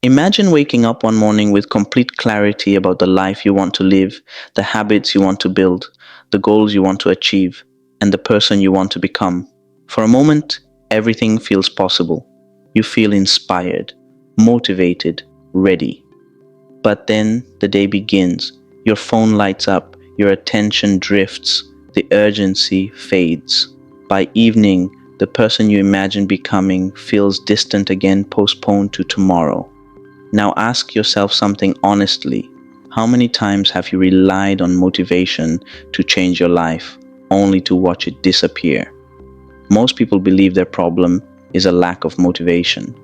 Imagine waking up one morning with complete clarity about the life you want to live, the habits you want to build, the goals you want to achieve, and the person you want to become. For a moment, everything feels possible. You feel inspired, motivated, ready. But then the day begins. Your phone lights up, your attention drifts, the urgency fades. By evening, the person you imagine becoming feels distant again, postponed to tomorrow. Now ask yourself something honestly. How many times have you relied on motivation to change your life, only to watch it disappear? Most people believe their problem is a lack of motivation.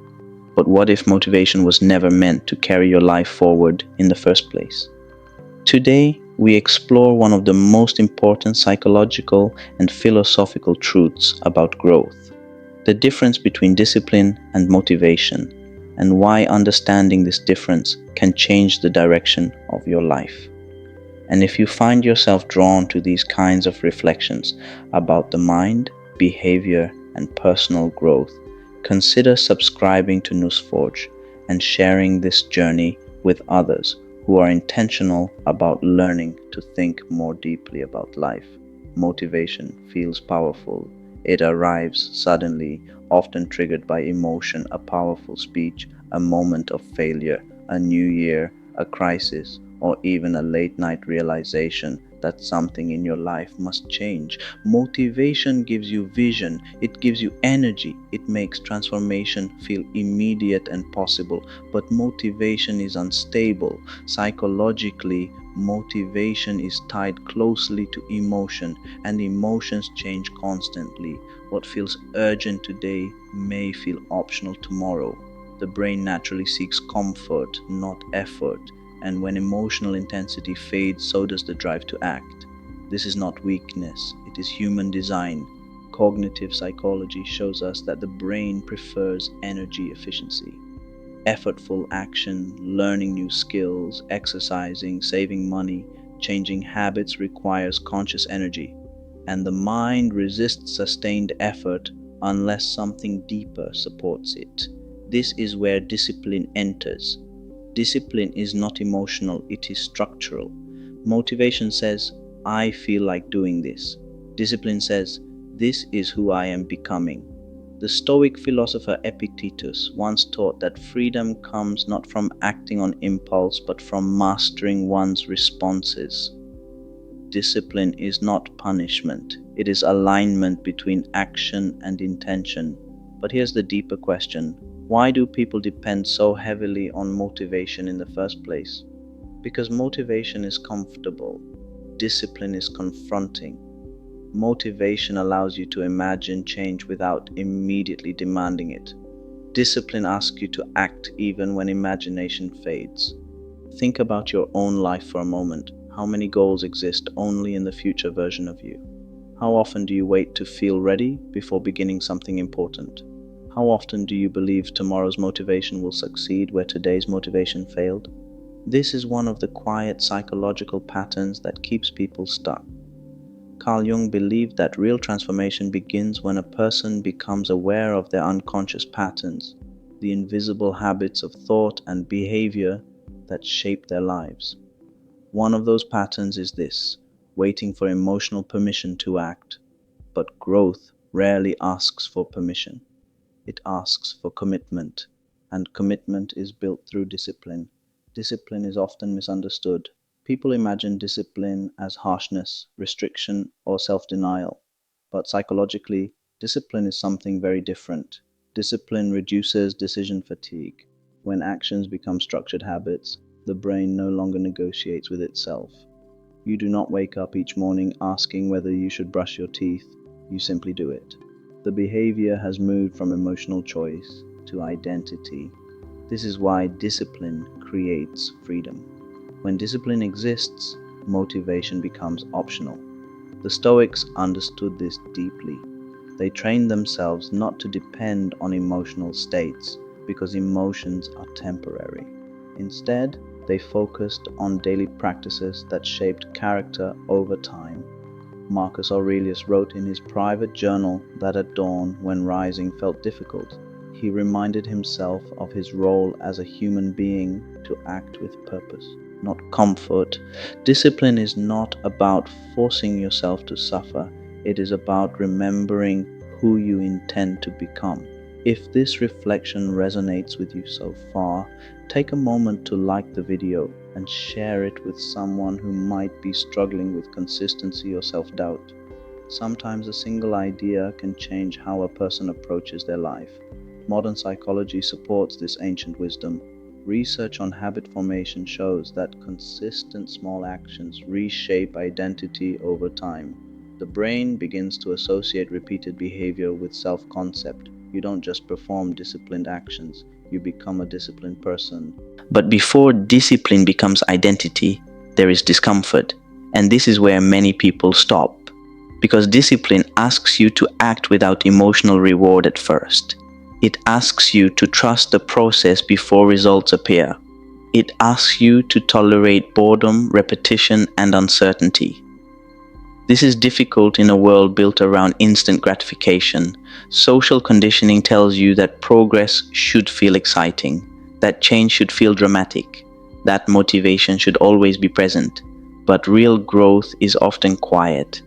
But what if motivation was never meant to carry your life forward in the first place? Today, we explore one of the most important psychological and philosophical truths about growth: the difference between discipline and motivation, and why understanding this difference can change the direction of your life. And if you find yourself drawn to these kinds of reflections about the mind, behavior, and personal growth, consider subscribing to Nousforge and sharing this journey with others who are intentional about learning to think more deeply about life. Motivation feels powerful. It arrives suddenly, often triggered by emotion, a powerful speech, a moment of failure, a new year, a crisis, or even a late night realization that something in your life must change. Motivation gives you vision, it gives you energy, it makes transformation feel immediate and possible. But motivation is unstable. Psychologically, motivation is tied closely to emotion, and emotions change constantly. What feels urgent today may feel optional tomorrow. The brain naturally seeks comfort, not effort, and when emotional intensity fades, so does the drive to act. This is not weakness, it is human design. Cognitive psychology shows us that the brain prefers energy efficiency. Effortful action, learning new skills, exercising, saving money, changing habits requires conscious energy, and the mind resists sustained effort unless something deeper supports it. This is where discipline enters. Discipline is not emotional, it is structural. Motivation says, I feel like doing this. Discipline says, this is who I am becoming. The Stoic philosopher Epictetus once taught that freedom comes not from acting on impulse but from mastering one's responses. Discipline is not punishment, it is alignment between action and intention. But here's the deeper question: why do people depend so heavily on motivation in the first place? Because motivation is comfortable, discipline is confronting. Motivation allows you to imagine change without immediately demanding it. Discipline asks you to act even when imagination fades. Think about your own life for a moment. How many goals exist only in the future version of you? How often do you wait to feel ready before beginning something important? How often do you believe tomorrow's motivation will succeed where today's motivation failed? This is one of the quiet psychological patterns that keeps people stuck. Carl Jung believed that real transformation begins when a person becomes aware of their unconscious patterns, the invisible habits of thought and behavior that shape their lives. One of those patterns is this: waiting for emotional permission to act. But growth rarely asks for permission. It asks for commitment, and commitment is built through discipline. Discipline is often misunderstood. People imagine discipline as harshness, restriction, or self denial. But psychologically, discipline is something very different. Discipline reduces decision fatigue. When actions become structured habits, the brain no longer negotiates with itself. You do not wake up each morning asking whether you should brush your teeth, you simply do it. The behavior has moved from emotional choice to identity. This is why discipline creates freedom. When discipline exists, motivation becomes optional. The Stoics understood this deeply. They trained themselves not to depend on emotional states because emotions are temporary. Instead, they focused on daily practices that shaped character over time. Marcus Aurelius wrote in his private journal that at dawn, when rising felt difficult, He reminded himself of his role as a human being to act with purpose, not comfort. Discipline is not about forcing yourself to suffer, it is about remembering who you intend to become. If this reflection resonates with you so far, take a moment to like the video and share it with someone who might be struggling with consistency or self doubt. Sometimes a single idea can change how a person approaches their life. Modern psychology supports this ancient wisdom. Research on habit formation shows that consistent small actions reshape identity over time. The brain begins to associate repeated behavior with self concept. You don't just perform disciplined actions, you become a disciplined person. But before discipline becomes identity, there is discomfort. And this is where many people stop. Because discipline asks you to act without emotional reward at first. It asks you to trust the process before results appear. It asks you to tolerate boredom, repetition, and uncertainty. This is difficult in a world built around instant gratification. Social conditioning tells you that progress should feel exciting, that change should feel dramatic, that motivation should always be present. But real growth is often quiet.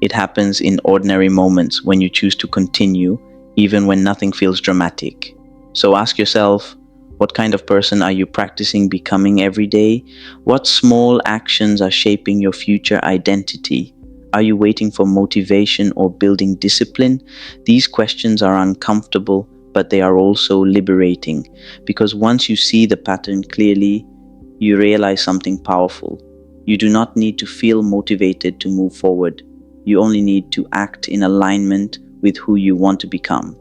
It happens in ordinary moments when you choose to continue, even when nothing feels dramatic. So ask yourself, what kind of person are you practicing becoming every day? What small actions are shaping your future identity? Are you waiting for motivation or building discipline? These questions are uncomfortable, but they are also liberating, because once you see the pattern clearly, you realize something powerful. You do not need to feel motivated to move forward. You only need to act in alignment with who you want to become.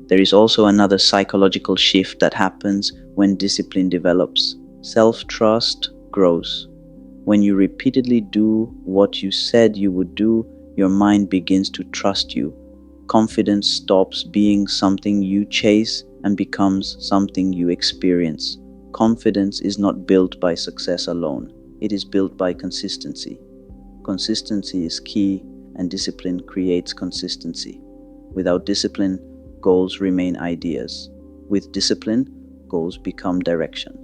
There is also another psychological shift that happens when discipline develops. Self-trust grows. When you repeatedly do what you said you would do, your mind begins to trust you. Confidence stops being something you chase and becomes something you experience. Confidence is not built by success alone. It is built by consistency. Consistency is key, and discipline creates consistency. Without discipline, goals remain ideas. With discipline, goals become direction.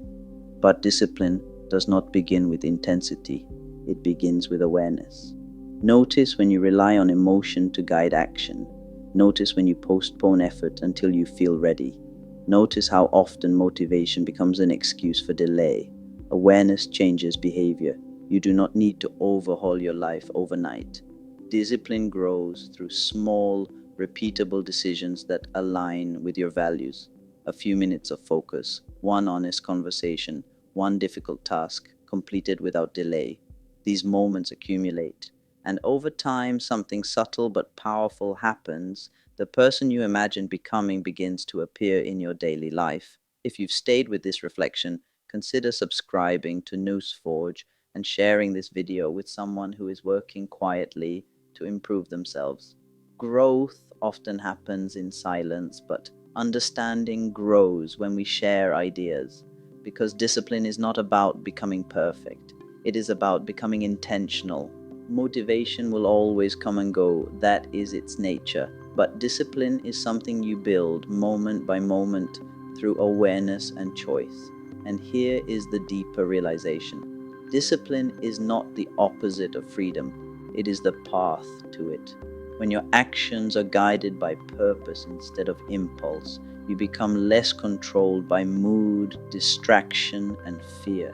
But discipline does not begin with intensity, it begins with awareness. Notice when you rely on emotion to guide action. Notice when you postpone effort until you feel ready. Notice how often motivation becomes an excuse for delay. Awareness changes behavior. You do not need to overhaul your life overnight. Discipline grows through small, repeatable decisions that align with your values. A few minutes of focus, one honest conversation, one difficult task completed without delay. These moments accumulate, and over time, something subtle but powerful happens. The person you imagine becoming begins to appear in your daily life. If you've stayed with this reflection, consider subscribing to Nousforge and sharing this video with someone who is working quietly to improve themselves. Growth often happens in silence, but understanding grows when we share ideas. Because discipline is not about becoming perfect, it is about becoming intentional. Motivation will always come and go, that is its nature. But discipline is something you build moment by moment through awareness and choice. And here is the deeper realization. Discipline is not the opposite of freedom, it is the path to it. When your actions are guided by purpose instead of impulse, you become less controlled by mood, distraction, and fear.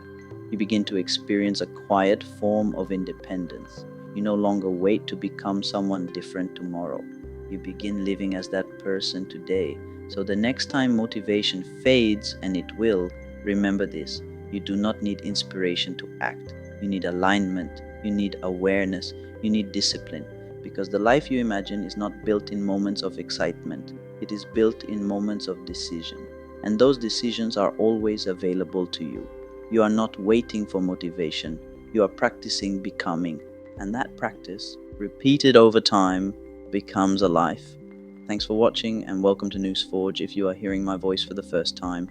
You begin to experience a quiet form of independence. You no longer wait to become someone different tomorrow. You begin living as that person today. So the next time motivation fades, and it will, remember this: you do not need inspiration to act. You need alignment, you need awareness, you need discipline. Because the life you imagine is not built in moments of excitement. It is built in moments of decision. And those decisions are always available to you. You are not waiting for motivation. You are practicing becoming. And that practice, repeated over time, becomes a life. Thanks for watching, and welcome to Nousforge if you are hearing my voice for the first time.